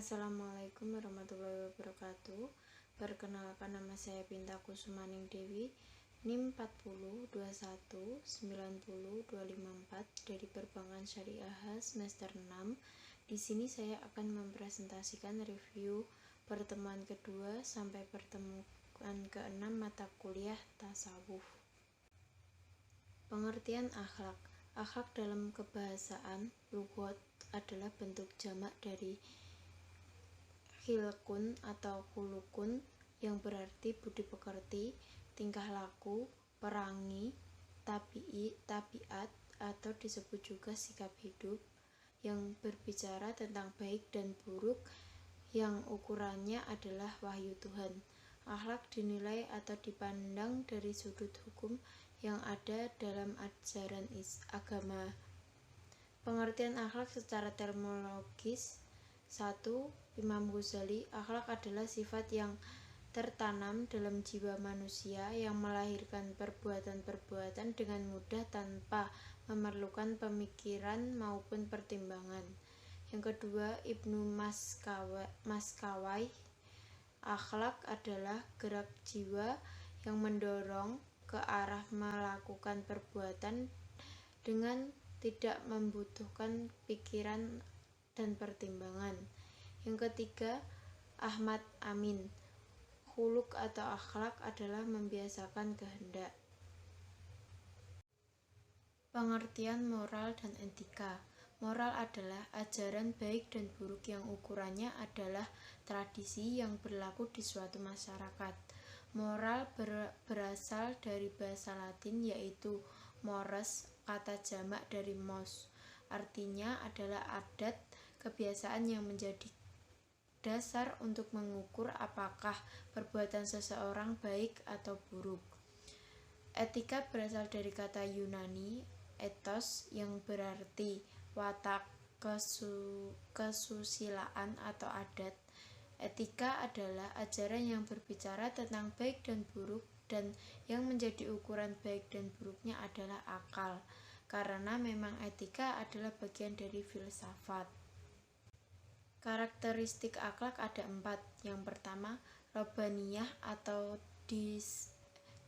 Assalamualaikum warahmatullahi wabarakatuh. Perkenalkan, nama saya Pinta Kusumaning Dewi, NIM 4021900254 dari Perbankan Syariah semester 6. Di sini saya akan mempresentasikan review pertemuan kedua sampai pertemuan ke-6 mata kuliah tasawuf. Pengertian akhlak. Akhlak dalam kebahasaan lughat adalah bentuk jamak dari khilqun atau khulukun yang berarti budi pekerti, tingkah laku, perangi, tabiat atau disebut juga sikap hidup yang berbicara tentang baik dan buruk yang ukurannya adalah wahyu Tuhan. Akhlak dinilai atau dipandang dari sudut hukum yang ada dalam ajaran agama. Pengertian akhlak secara terminologis. 1. Imam Ghazali, akhlak adalah sifat yang tertanam dalam jiwa manusia yang melahirkan perbuatan-perbuatan dengan mudah tanpa memerlukan pemikiran maupun pertimbangan. Yang kedua, Ibnu Maskawai, akhlak adalah gerak jiwa yang mendorong ke arah melakukan perbuatan dengan tidak membutuhkan pikiran dan pertimbangan. Yang ketiga, Ahmad Amin, khuluk atau akhlak adalah membiasakan kehendak. Pengertian moral dan etika. Moral adalah ajaran baik dan buruk yang ukurannya adalah tradisi yang berlaku di suatu masyarakat. Moral berasal dari bahasa Latin yaitu mores, kata jamak dari mos. Artinya adalah adat, kebiasaan yang menjadi dasar untuk mengukur apakah perbuatan seseorang baik atau buruk. Etika berasal dari kata Yunani ethos yang berarti watak, kesusilaan atau adat. Etika adalah ajaran yang berbicara tentang baik dan buruk dan yang menjadi ukuran baik dan buruknya adalah akal, karena memang etika adalah bagian dari filsafat. Karakteristik akhlak ada 4. Yang pertama, robbaniyah atau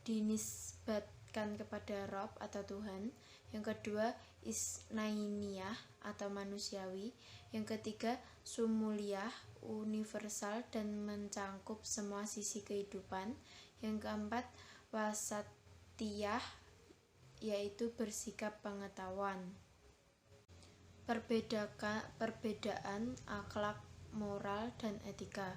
dinisbatkan kepada Rob atau Tuhan. Yang kedua, isnainiyah atau manusiawi. Yang ketiga, sumuliyah, universal dan mencangkup semua sisi kehidupan. Yang keempat, wasatiyah, yaitu bersikap pengetahuan. Perbedaan akhlak, moral, dan etika.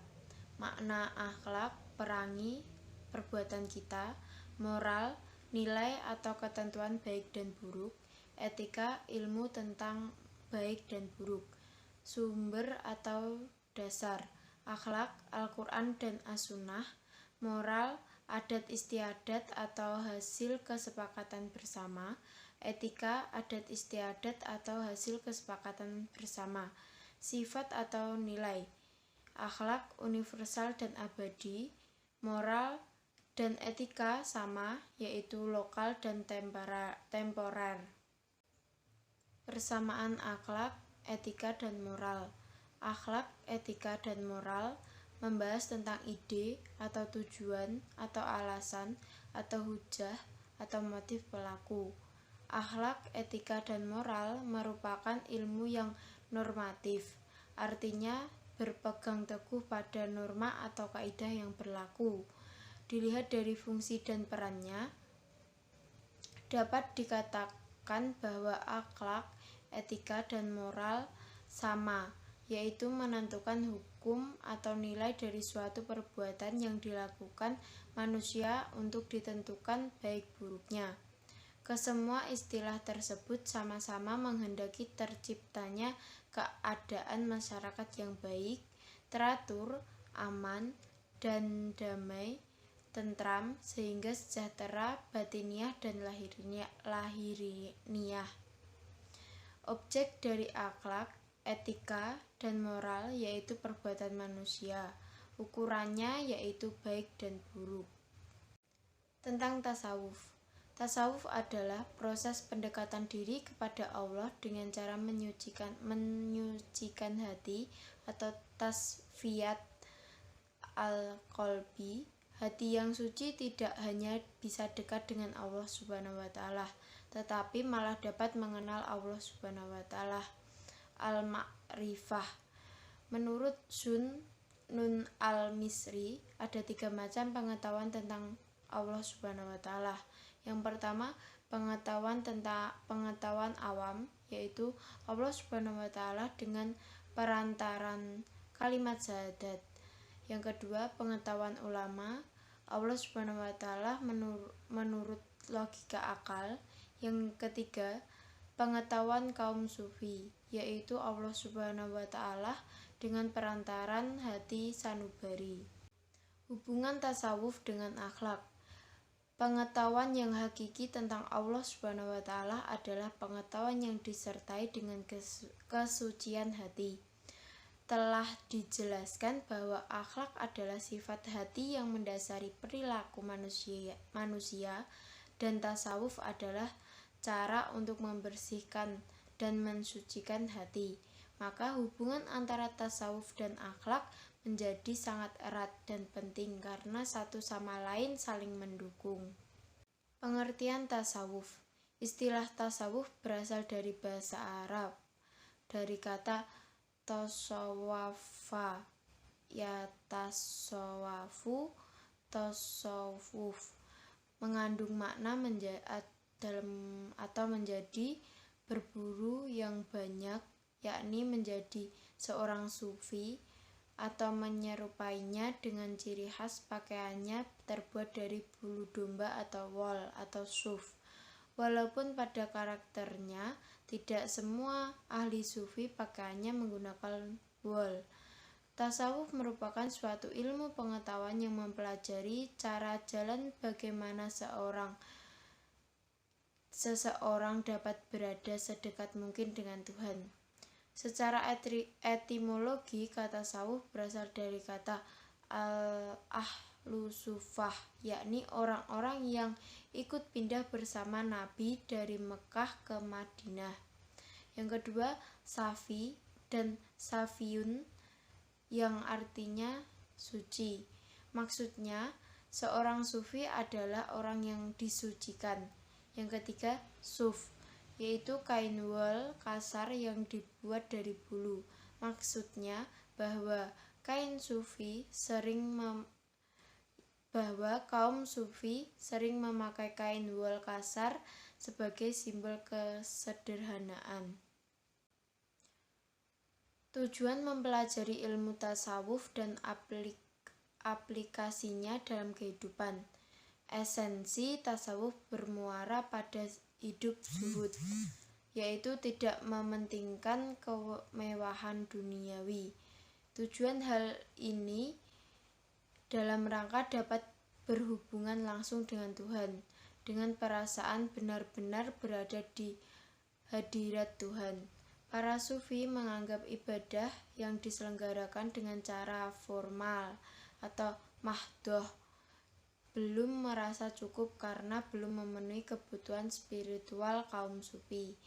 Makna akhlak, perangi perbuatan kita. Moral, nilai atau ketentuan baik dan buruk. Etika, ilmu tentang baik dan buruk. Sumber atau dasar. Akhlak, Al-Quran dan As-Sunnah. Moral, adat istiadat atau hasil kesepakatan bersama. Etika, adat istiadat atau hasil kesepakatan bersama. Sifat atau nilai. Akhlak, universal dan abadi. Moral dan etika sama, yaitu lokal dan temporer. Persamaan akhlak, etika dan moral. Akhlak, etika dan moral membahas tentang ide atau tujuan atau alasan atau hujah atau motif pelaku. Akhlak, etika dan moral merupakan ilmu yang normatif, artinya berpegang teguh pada norma atau kaidah yang berlaku. Dilihat dari fungsi dan perannya, dapat dikatakan bahwa akhlak, etika dan moral sama, yaitu menentukan hukum atau nilai dari suatu perbuatan yang dilakukan manusia untuk ditentukan baik buruknya. Kesemua istilah tersebut sama-sama menghendaki terciptanya keadaan masyarakat yang baik, teratur, aman, dan damai, tentram, sehingga sejahtera batiniah dan lahiriah. Objek dari akhlak, etika, dan moral yaitu perbuatan manusia. Ukurannya yaitu baik dan buruk. Tentang tasawuf. Tasawuf adalah proses pendekatan diri kepada Allah dengan cara menyucikan hati atau tasfiyat al-qalbi. Hati yang suci tidak hanya bisa dekat dengan Allah Subhanahu wa taala, tetapi malah dapat mengenal Allah Subhanahu wa taala. Al-ma'rifah. Menurut Nun al-Misri, ada 3 macam pengetahuan tentang Allah Subhanahu wa taala. Yang pertama, pengetahuan awam, yaitu Allah Subhanahu wa taala dengan perantaran kalimat syahadat. Yang kedua, pengetahuan ulama, Allah Subhanahu wa taala menurut logika akal. Yang ketiga, pengetahuan kaum sufi, yaitu Allah Subhanahu wa taala dengan perantaran hati sanubari. Hubungan tasawuf dengan akhlak. Pengetahuan yang hakiki tentang Allah Subhanahu wa taala adalah pengetahuan yang disertai dengan kesucian hati. Telah dijelaskan bahwa akhlak adalah sifat hati yang mendasari perilaku manusia dan tasawuf adalah cara untuk membersihkan dan mensucikan hati. Maka hubungan antara tasawuf dan akhlak menjadi sangat erat dan penting karena satu sama lain saling mendukung. Pengertian tasawuf. Istilah tasawuf berasal dari bahasa Arab, dari kata tasawafa, ya tasawafu, tasawuf, mengandung makna menjadi berburu yang banyak, yakni menjadi seorang sufi, atau menyerupainya dengan ciri khas pakaiannya terbuat dari bulu domba atau wol atau suf. Walaupun pada karakternya tidak semua ahli sufi pakaiannya menggunakan wol. Tasawuf merupakan suatu ilmu pengetahuan yang mempelajari cara jalan bagaimana seseorang dapat berada sedekat mungkin dengan Tuhan. Secara etimologi, kata tasawuf berasal dari kata ahlu sufah, yakni orang-orang yang ikut pindah bersama Nabi dari Mekah ke Madinah. Yang kedua, safi dan safiyun, yang artinya suci. Maksudnya, seorang sufi adalah orang yang disucikan. Yang ketiga, suf, yaitu kain wol kasar yang dibuat dari bulu. Maksudnya bahwa kaum sufi sering memakai kain wol kasar sebagai simbol kesederhanaan. Tujuan mempelajari ilmu tasawuf dan aplikasinya dalam kehidupan. Esensi tasawuf bermuara pada hidup zuhud, yaitu tidak mementingkan kemewahan duniawi. Tujuan hal ini dalam rangka dapat berhubungan langsung dengan Tuhan, dengan perasaan benar-benar berada di hadirat Tuhan. Para sufi menganggap ibadah yang diselenggarakan dengan cara formal atau mahdoh belum merasa cukup karena belum memenuhi kebutuhan spiritual kaum sufi.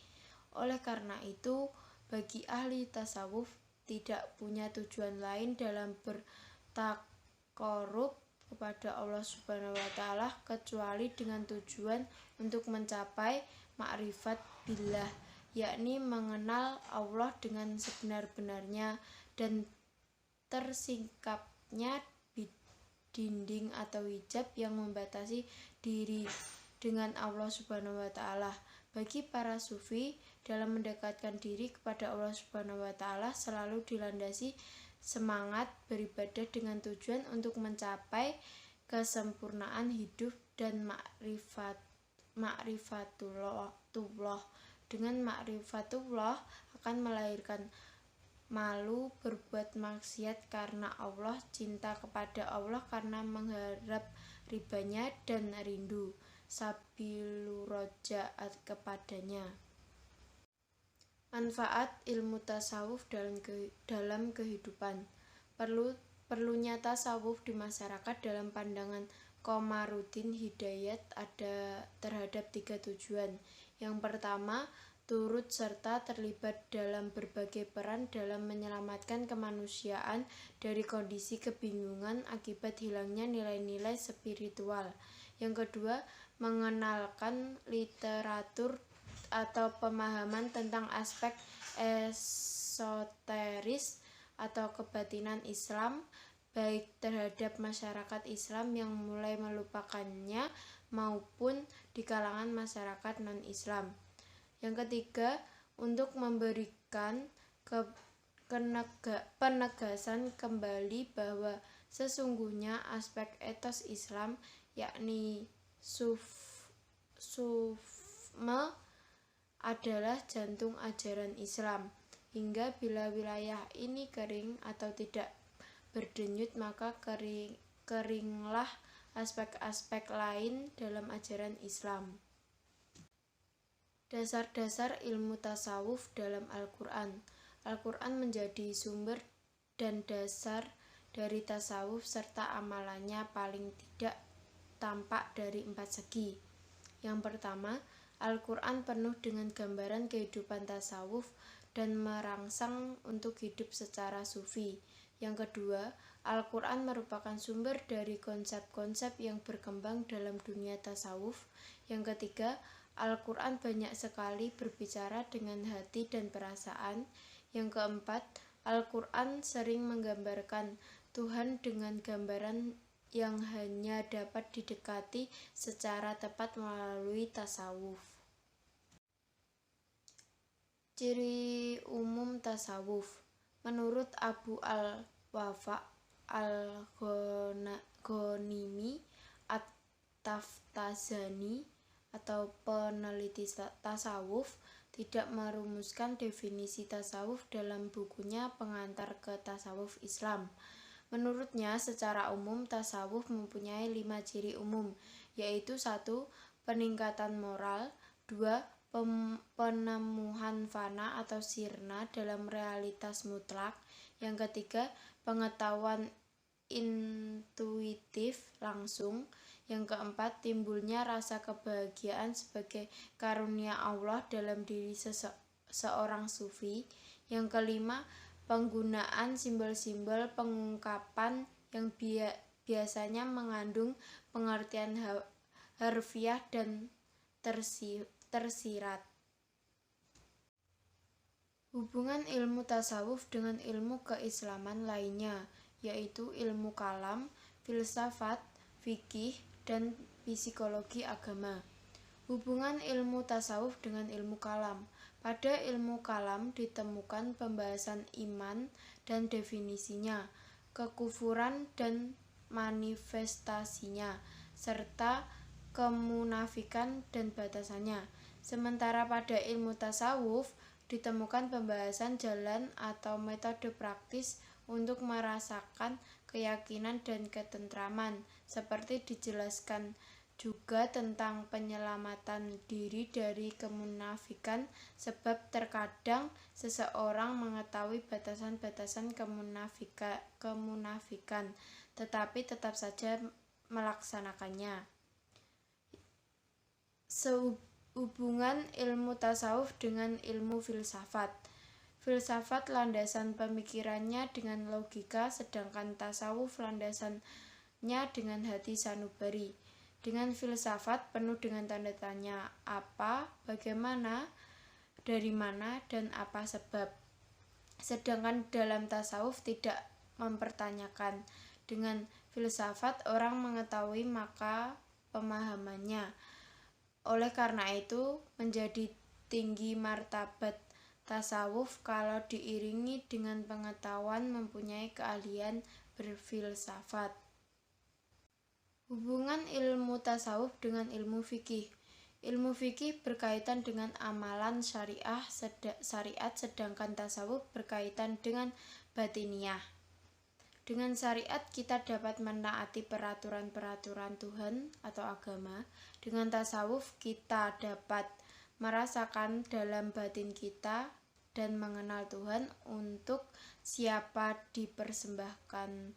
Oleh karena itu, bagi ahli tasawuf tidak punya tujuan lain dalam bertakarub kepada Allah Subhanahu wa taala kecuali dengan tujuan untuk mencapai ma'rifat billah, yakni mengenal Allah dengan sebenar-benarnya dan tersingkapnya dinding atau hijab yang membatasi diri dengan Allah Subhanahu wa taala. Bagi para sufi, dalam mendekatkan diri kepada Allah Subhanahu wa taala selalu dilandasi semangat beribadah dengan tujuan untuk mencapai kesempurnaan hidup dan ma'rifatullah. Dengan ma'rifatullah akan melahirkan malu berbuat maksiat karena Allah, cinta kepada Allah karena mengharap ribanya, dan rindu sabilurojaat kepadanya. Manfaat ilmu tasawuf dalam kehidupan. Perlunya tasawuf di masyarakat dalam pandangan Komarudin Hidayat ada terhadap 3 tujuan. Yang pertama, turut serta terlibat dalam berbagai peran dalam menyelamatkan kemanusiaan dari kondisi kebingungan akibat hilangnya nilai-nilai spiritual. Yang kedua, mengenalkan literatur atau pemahaman tentang aspek esoteris atau kebatinan Islam, baik terhadap masyarakat Islam yang mulai melupakannya maupun di kalangan masyarakat non-Islam. Yang ketiga, untuk memberikan penegasan kembali bahwa sesungguhnya aspek etos Islam, yakni sufisme, adalah jantung ajaran Islam, hingga bila wilayah ini kering atau tidak berdenyut, maka keringlah aspek-aspek lain dalam ajaran Islam. Dasar-dasar ilmu tasawuf dalam Al-Quran. Al-Quran menjadi sumber dan dasar dari tasawuf serta amalannya paling tidak tampak dari 4 segi. Yang pertama, Al-Quran penuh dengan gambaran kehidupan tasawuf dan merangsang untuk hidup secara sufi. Yang kedua, Al-Quran merupakan sumber dari konsep-konsep yang berkembang dalam dunia tasawuf. Yang ketiga, Al-Quran banyak sekali berbicara dengan hati dan perasaan. Yang keempat, Al-Quran sering menggambarkan Tuhan dengan gambaran yang hanya dapat didekati secara tepat melalui tasawuf. Ciri umum tasawuf. Menurut Abu al-Wafa al-Ghanimi at-Taftazani atau peneliti tasawuf tidak merumuskan definisi tasawuf dalam bukunya Pengantar ke Tasawuf Islam. Menurutnya, secara umum tasawuf mempunyai 5 ciri umum, yaitu 1. Peningkatan moral, 2. Penemuan fana atau sirna dalam realitas mutlak, yang ketiga pengetahuan intuitif langsung, yang keempat timbulnya rasa kebahagiaan sebagai karunia Allah dalam diri seorang sufi, yang kelima penggunaan simbol-simbol pengungkapan yang biasanya mengandung pengertian harfiah dan tersirat. Hubungan ilmu tasawuf dengan ilmu keislaman lainnya, yaitu ilmu kalam, filsafat, fikih, dan psikologi agama. Hubungan ilmu tasawuf dengan ilmu kalam. Pada ilmu kalam ditemukan pembahasan iman dan definisinya, kekufuran dan manifestasinya, serta kemunafikan dan batasannya. Sementara pada ilmu tasawuf ditemukan pembahasan jalan atau metode praktis untuk merasakan keyakinan dan ketentraman, seperti dijelaskan juga tentang penyelamatan diri dari kemunafikan, sebab terkadang seseorang mengetahui batasan-batasan kemunafikan, tetapi tetap saja melaksanakannya. Sehubungan ilmu tasawuf dengan ilmu filsafat. Filsafat landasan pemikirannya dengan logika, sedangkan tasawuf landasannya dengan hati sanubari. Dengan filsafat penuh dengan tanda tanya, apa, bagaimana, dari mana, dan apa sebab. Sedangkan dalam tasawuf tidak mempertanyakan. Dengan filsafat orang mengetahui maka pemahamannya. Oleh karena itu menjadi tinggi martabat tasawuf kalau diiringi dengan pengetahuan mempunyai keahlian berfilsafat. Hubungan ilmu tasawuf dengan ilmu fikih. Ilmu fikih berkaitan dengan amalan syariat, sedangkan tasawuf berkaitan dengan batiniah. Dengan syariat kita dapat menaati peraturan-peraturan Tuhan atau agama. Dengan tasawuf kita dapat merasakan dalam batin kita dan mengenal Tuhan untuk siapa dipersembahkan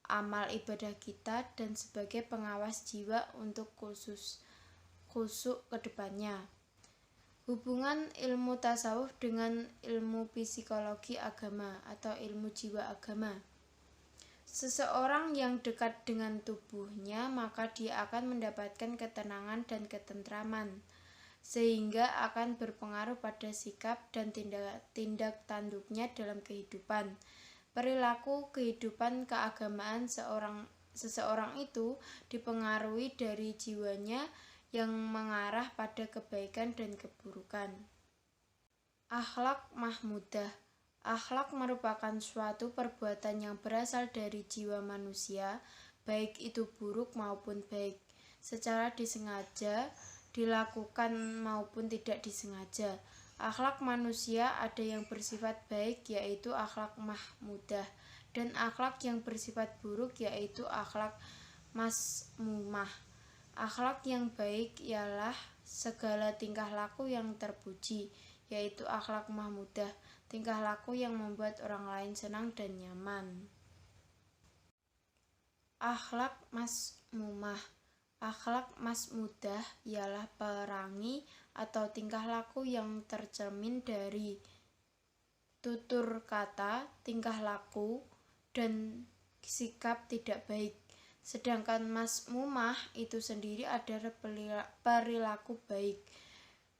amal ibadah kita dan sebagai pengawas jiwa untuk khusyuk ke depannya. Hubungan ilmu tasawuf dengan ilmu psikologi agama atau ilmu jiwa agama. Seseorang yang dekat dengan tubuhnya, maka dia akan mendapatkan ketenangan dan ketentraman, sehingga akan berpengaruh pada sikap dan tindak tanduknya dalam kehidupan. Perilaku kehidupan keagamaan seseorang itu dipengaruhi dari jiwanya yang mengarah pada kebaikan dan keburukan. Akhlak mahmudah. Akhlak merupakan suatu perbuatan yang berasal dari jiwa manusia, baik itu buruk maupun baik, secara disengaja dilakukan maupun tidak disengaja. Akhlak manusia ada yang bersifat baik, yaitu akhlak mahmudah, dan akhlak yang bersifat buruk, yaitu akhlak mazmumah. Akhlak yang baik ialah segala tingkah laku yang terpuji, yaitu akhlak mahmudah, tingkah laku yang membuat orang lain senang dan nyaman. Akhlak mazmumah. Akhlak mazmudah ialah perangi atau tingkah laku yang tercermin dari tutur kata, tingkah laku, dan sikap tidak baik. Sedangkan mazmumah itu sendiri adalah perilaku baik.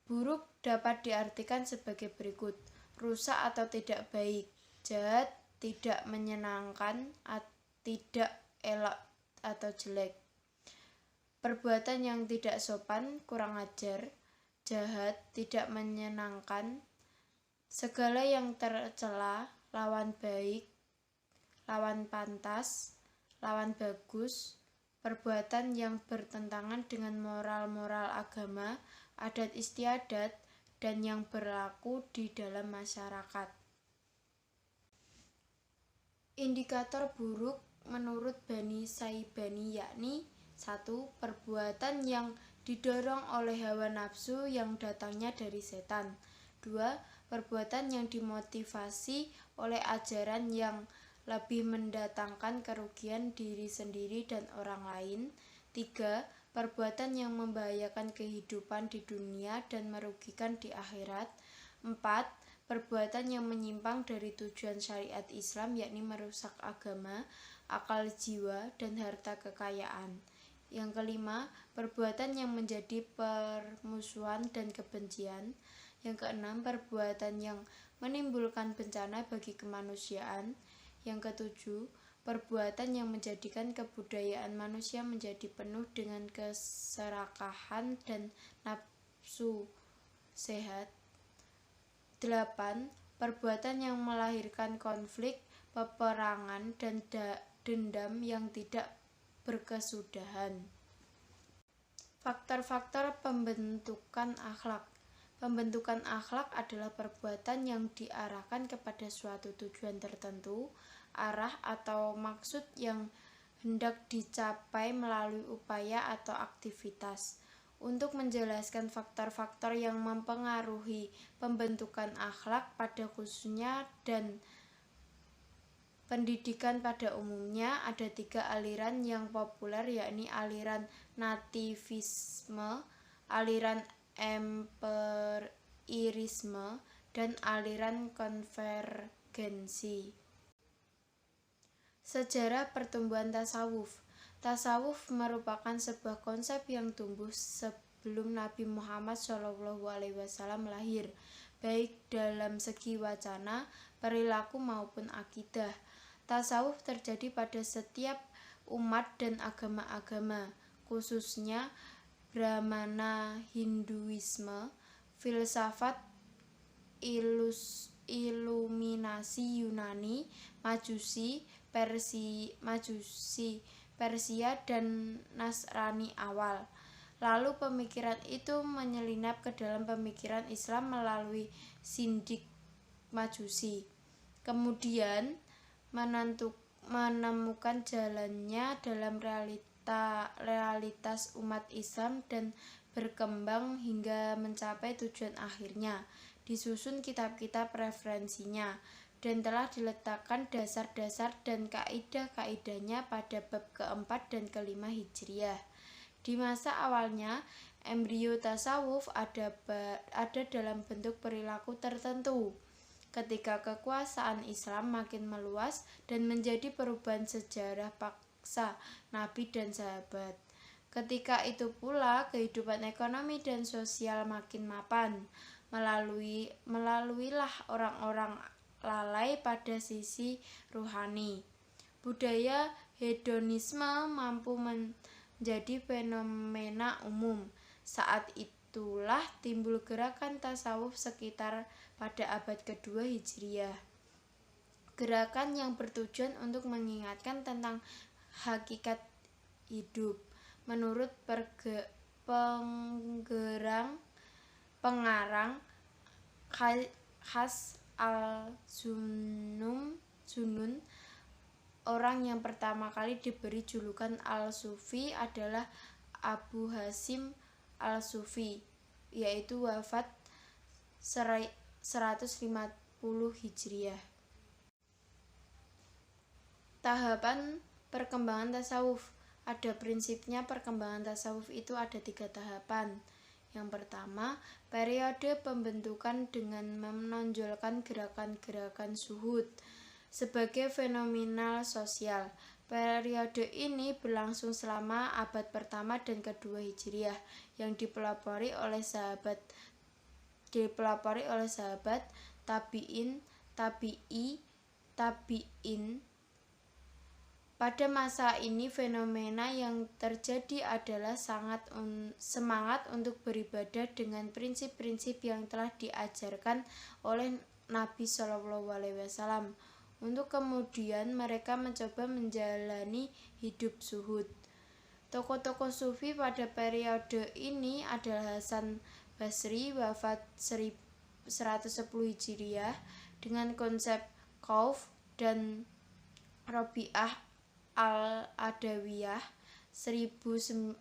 Buruk dapat diartikan sebagai berikut: rusak atau tidak baik, jahat, tidak menyenangkan, tidak elok atau jelek. Perbuatan yang tidak sopan, kurang ajar, jahat, tidak menyenangkan, segala yang tercela, lawan baik, lawan pantas, lawan bagus, perbuatan yang bertentangan dengan moral-moral agama, adat istiadat, dan yang berlaku di dalam masyarakat. Indikator buruk menurut Bani Saibani yakni 1. Perbuatan yang didorong oleh hawa nafsu yang datangnya dari setan. 2. Perbuatan yang dimotivasi oleh ajaran yang lebih mendatangkan kerugian diri sendiri dan orang lain. 3. Perbuatan yang membahayakan kehidupan di dunia dan merugikan di akhirat. 4. Perbuatan yang menyimpang dari tujuan syariat Islam, yakni merusak agama, akal jiwa, dan harta kekayaan. Yang kelima, perbuatan yang menjadi permusuhan dan kebencian. Yang keenam, perbuatan yang menimbulkan bencana bagi kemanusiaan. Yang ketujuh, perbuatan yang menjadikan kebudayaan manusia menjadi penuh dengan keserakahan dan nafsu sehat. 8. Perbuatan yang melahirkan konflik, peperangan, dan dendam yang tidak berkesudahan. Faktor-faktor pembentukan akhlak. Pembentukan akhlak adalah perbuatan yang diarahkan kepada suatu tujuan tertentu, arah atau maksud yang hendak dicapai melalui upaya atau aktivitas. Untuk menjelaskan faktor-faktor yang mempengaruhi pembentukan akhlak pada khususnya dan pendidikan pada umumnya, ada 3 aliran yang populer, yakni aliran nativisme, aliran empiricisme, dan aliran konvergensi. Sejarah pertumbuhan tasawuf. Tasawuf merupakan sebuah konsep yang tumbuh sebelum Nabi Muhammad SAW lahir, baik dalam segi wacana, perilaku maupun akidah. Tasawuf terjadi pada setiap umat dan agama-agama, khususnya Brahmana, Hinduisme, filsafat iluminasi Yunani, Majusi Persia, dan Nasrani awal. Lalu pemikiran itu menyelinap ke dalam pemikiran Islam melalui Sindik Majusi. Kemudian menemukan jalannya dalam realitas umat Islam dan berkembang hingga mencapai tujuan akhirnya. Disusun kitab-kitab referensinya dan telah diletakkan dasar-dasar dan kaidah-kaidahnya pada bab keempat dan kelima Hijriah. Di masa awalnya, embrio tasawuf ada dalam bentuk perilaku tertentu. Ketika kekuasaan Islam makin meluas dan menjadi perubahan sejarah paksa Nabi dan sahabat. Ketika itu pula kehidupan ekonomi dan sosial makin mapan. Melaluilah orang-orang lalai pada sisi ruhani. Budaya hedonisme mampu menjadi fenomena umum. Saat itulah timbul gerakan tasawuf sekitar pada abad kedua Hijriah. Gerakan yang bertujuan untuk mengingatkan tentang hakikat hidup. Menurut pengarang Khas al-Zunnun, orang yang pertama kali diberi julukan Al-Sufi adalah Abu Hasyim Al-Sufi, yaitu wafat 150 Hijriah. Tahapan perkembangan tasawuf. Ada prinsipnya perkembangan tasawuf itu ada 3 tahapan. Yang pertama, periode pembentukan dengan menonjolkan gerakan-gerakan zuhud sebagai fenomenal sosial. Periode ini berlangsung selama abad pertama dan kedua Hijriah yang dipelopori oleh sahabat tabi'in. Pada masa ini fenomena yang terjadi adalah semangat untuk beribadah dengan prinsip-prinsip yang telah diajarkan oleh Nabi SAW. Untuk kemudian mereka mencoba menjalani hidup zuhud. Tokoh-tokoh sufi pada periode ini adalah Hasan Basri, wafat 110 Hijriah, dengan konsep khauf, dan Robi'ah al-Adawiyah 1805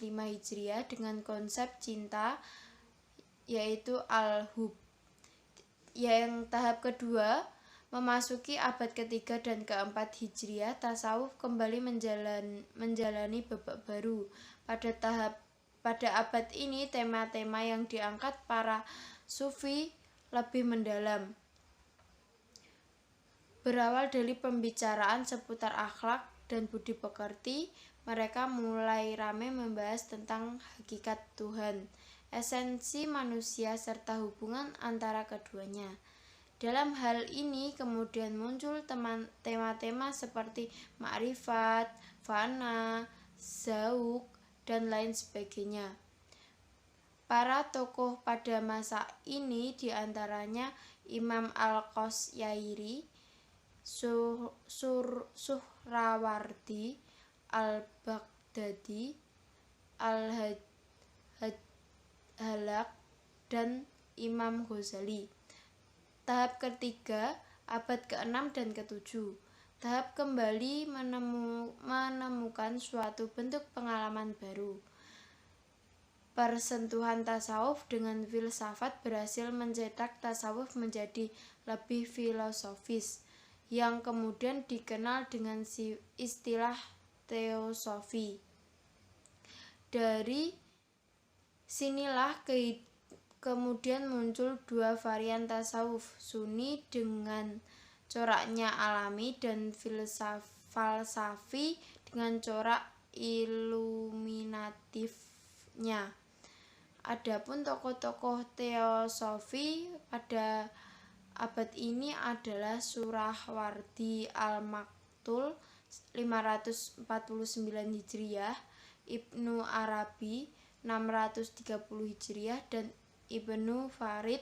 Hijriah dengan konsep cinta, yaitu al-hub. Yang tahap kedua, memasuki abad ketiga dan keempat Hijriah, tasawuf kembali menjalani babak baru. Pada abad ini, tema-tema yang diangkat para sufi lebih mendalam. Berawal dari pembicaraan seputar akhlak dan budi pekerti, mereka mulai ramai membahas tentang hakikat Tuhan, esensi manusia, serta hubungan antara keduanya. Dalam hal ini kemudian muncul tema-tema seperti ma'rifat, fana, zauq, dan lain sebagainya. Para tokoh pada masa ini diantaranya Imam Al-Qasyairi, Suhrawardi, Al-Baghdadi, Al-Halak, dan Imam Ghazali. Tahap ketiga, abad ke-6 dan ke-7. Tahap kembali menemukan suatu bentuk pengalaman baru. Persentuhan tasawuf dengan filsafat berhasil mencetak tasawuf menjadi lebih filosofis, yang kemudian dikenal dengan istilah teosofi. Dari sinilah kemudian muncul 2 varian tasawuf, Sunni dengan coraknya alami dan falsafi dengan corak iluminatifnya. Adapun tokoh-tokoh teosofi pada abad ini adalah Suhrawardi Al-Maktul 549 Hijriah, Ibnu Arabi 630 Hijriah, dan Ibnu Farid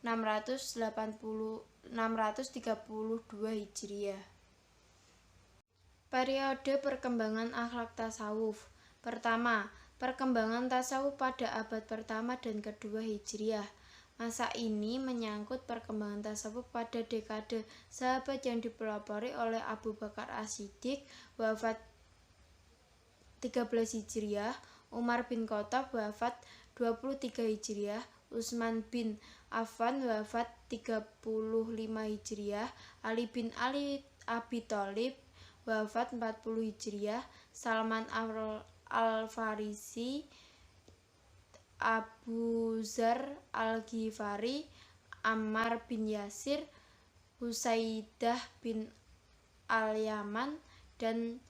632 Hijriah. Periode perkembangan akhlak tasawuf. Pertama, perkembangan tasawuf pada abad pertama dan kedua Hijriah. Masa ini menyangkut perkembangan tasawuf pada dekade sahabat yang dipelopori oleh Abu Bakar As-Siddiq, wafat 13 Hijriah, Umar bin Khattab, wafat 23 Hijriah, Utsman bin Affan, wafat 35 Hijriah, Ali bin Abi Thalib, wafat 40 Hijriah, Salman Al-Farisi Abu Dzar Al-Ghifari, Ammar bin Yasir, Husaidah bin Al-Yaman, dan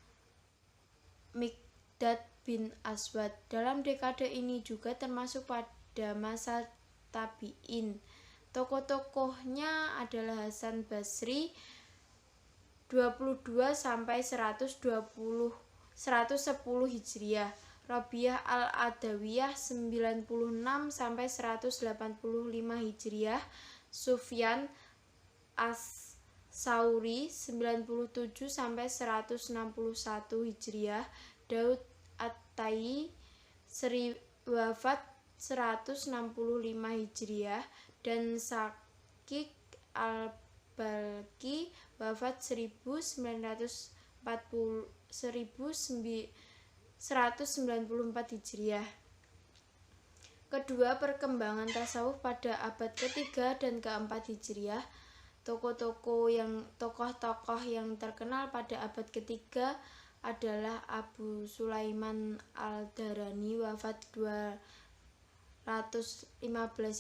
Miqdad bin Aswad. Dalam dekade ini juga termasuk pada masa tabi'in. Tokoh-tokohnya adalah Hasan Basri 22 sampai 110 Hijriah, Rabi'ah Al-Adawiyah 96 sampai 185 Hijriah, Sufyan As-Sauri 97 sampai 161 Hijriah, Daud At-Tai wafat 165 Hijriah, dan Syakik Al-Balki wafat 1194 Hijriah. Kedua, perkembangan tasawuf pada abad ketiga dan keempat Hijriah. Tokoh-tokoh yang terkenal pada abad ketiga adalah Abu Sulaiman Al-Darani wafat 215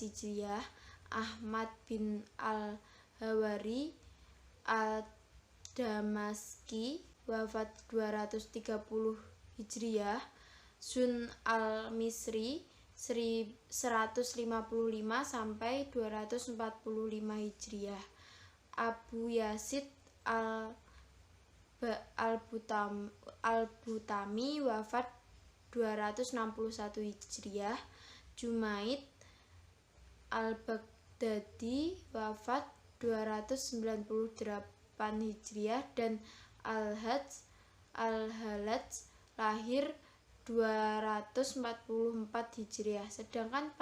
Hijriah, Ahmad bin Al-Hawari Al-Damaski wafat 230 Hijriah, Sun Al-Misri 155 sampai 245 Hijriah, Abu Yazid Al-Butami wafat 261 Hijriah, Jumaid Al-Baghdadi wafat 298 Hijriah, dan Al-Hallaj lahir 244 Hijriah. Sedangkan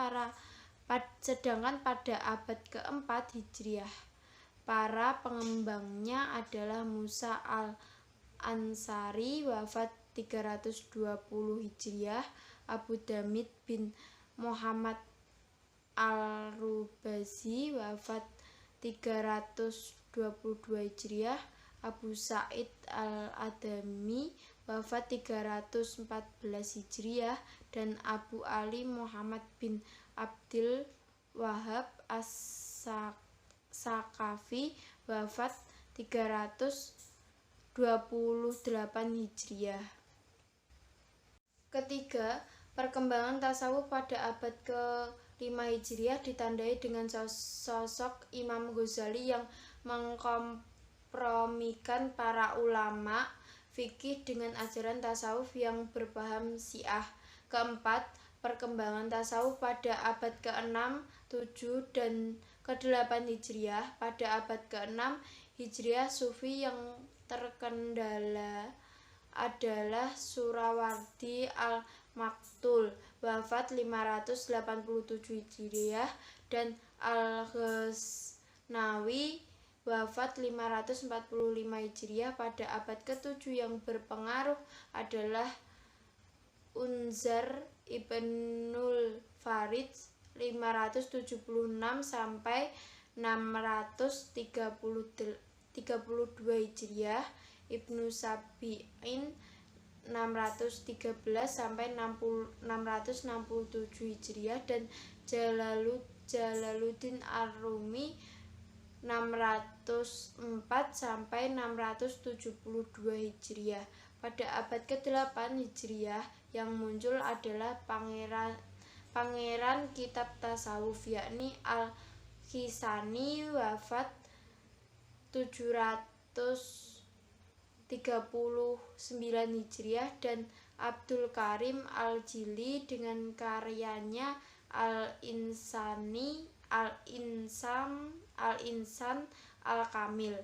pada abad keempat Hijriah, para pengembangnya adalah Musa Al-Ansari wafat 320 Hijriah, Abu Damid bin Muhammad Al-Rubazi wafat 322 Hijriah, Abu Sa'id Al-Adami wafat 314 Hijriah, dan Abu Ali Muhammad bin Abdul Wahab As-Saqafi wafat 328 Hijriah. Ketiga, perkembangan tasawuf pada abad ke-5 Hijriah ditandai dengan sosok Imam Ghazali yang mengkompromikan para ulama fikih dengan ajaran tasawuf yang berpaham Syiah. Keempat, perkembangan tasawuf pada abad ke-6, 7, dan ke-8 Hijriah. Pada abad ke-6 Hijriah, Sufi yang terkendala adalah Surawardi Al-Maktul wafat 587 Hijriah, dan Al-Ghaznawi wafat 545 Hijriah. Pada abad ke-7 yang berpengaruh adalah Unzar Ibnul Farid 576 sampai 632 Hijriah, Ibnu Sabi'in 613 sampai 667 Hijriah, dan Jalaluddin Ar-Rumi 604 sampai 672 Hijriah. Pada abad ke-8 Hijriah yang muncul adalah pangeran kitab tasawuf, yakni Al-Khisani wafat 739 Hijriah, dan Abdul Karim Al-Jili dengan karyanya Al-Insan Al-Kamil.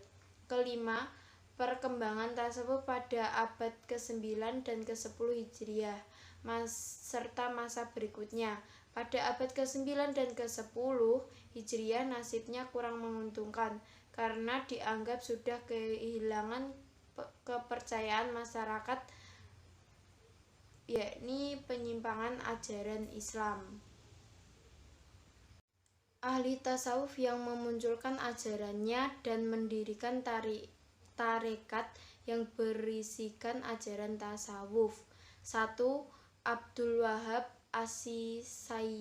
Kelima, perkembangan tasawuf pada abad ke-9 dan ke-10 Hijriah serta masa berikutnya. Pada abad ke-9 dan ke-10 Hijriah nasibnya kurang menguntungkan karena dianggap sudah kehilangan kepercayaan masyarakat, yakni penyimpangan ajaran Islam. Ahli tasawuf yang memunculkan ajarannya dan mendirikan tarekat yang berisikan ajaran tasawuf. 1. Abdul Wahab As-Sa'rani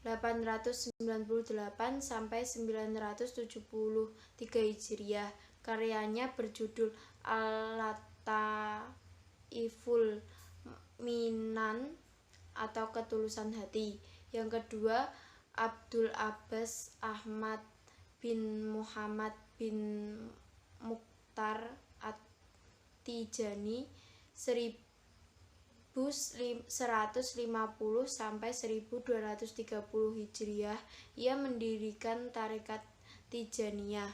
898 sampai 973 Hijriah. Karyanya berjudul Al-Lataiful Minan atau Ketulusan Hati. Yang kedua, Abdul Abbas Ahmad bin Muhammad bin Mukhtar At-Tijani 1150 sampai 1230 Hijriah. Ia mendirikan tarekat Tijaniyah.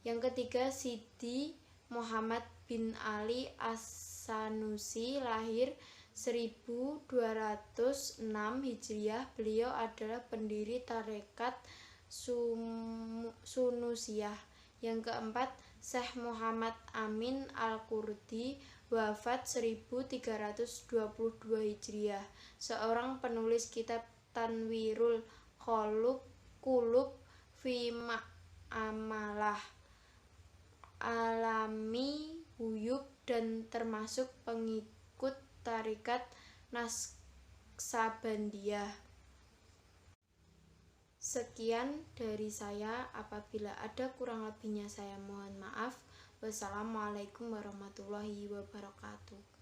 Yang ketiga, Sidi Muhammad bin Ali As-Sanusi lahir 1206 Hijriah. Beliau adalah pendiri tarekat Sunusiyah. Yang keempat, Syekh Muhammad Amin Al-Qurdi wafat 1322 Hijriah, seorang penulis kitab Tanwirul Qulub fi Ma'amalah Alami Huyub dan termasuk pengikut tarekat Naqsabandiyah. Sekian dari saya, apabila ada kurang lebihnya saya mohon maaf. Wassalamualaikum warahmatullahi wabarakatuh.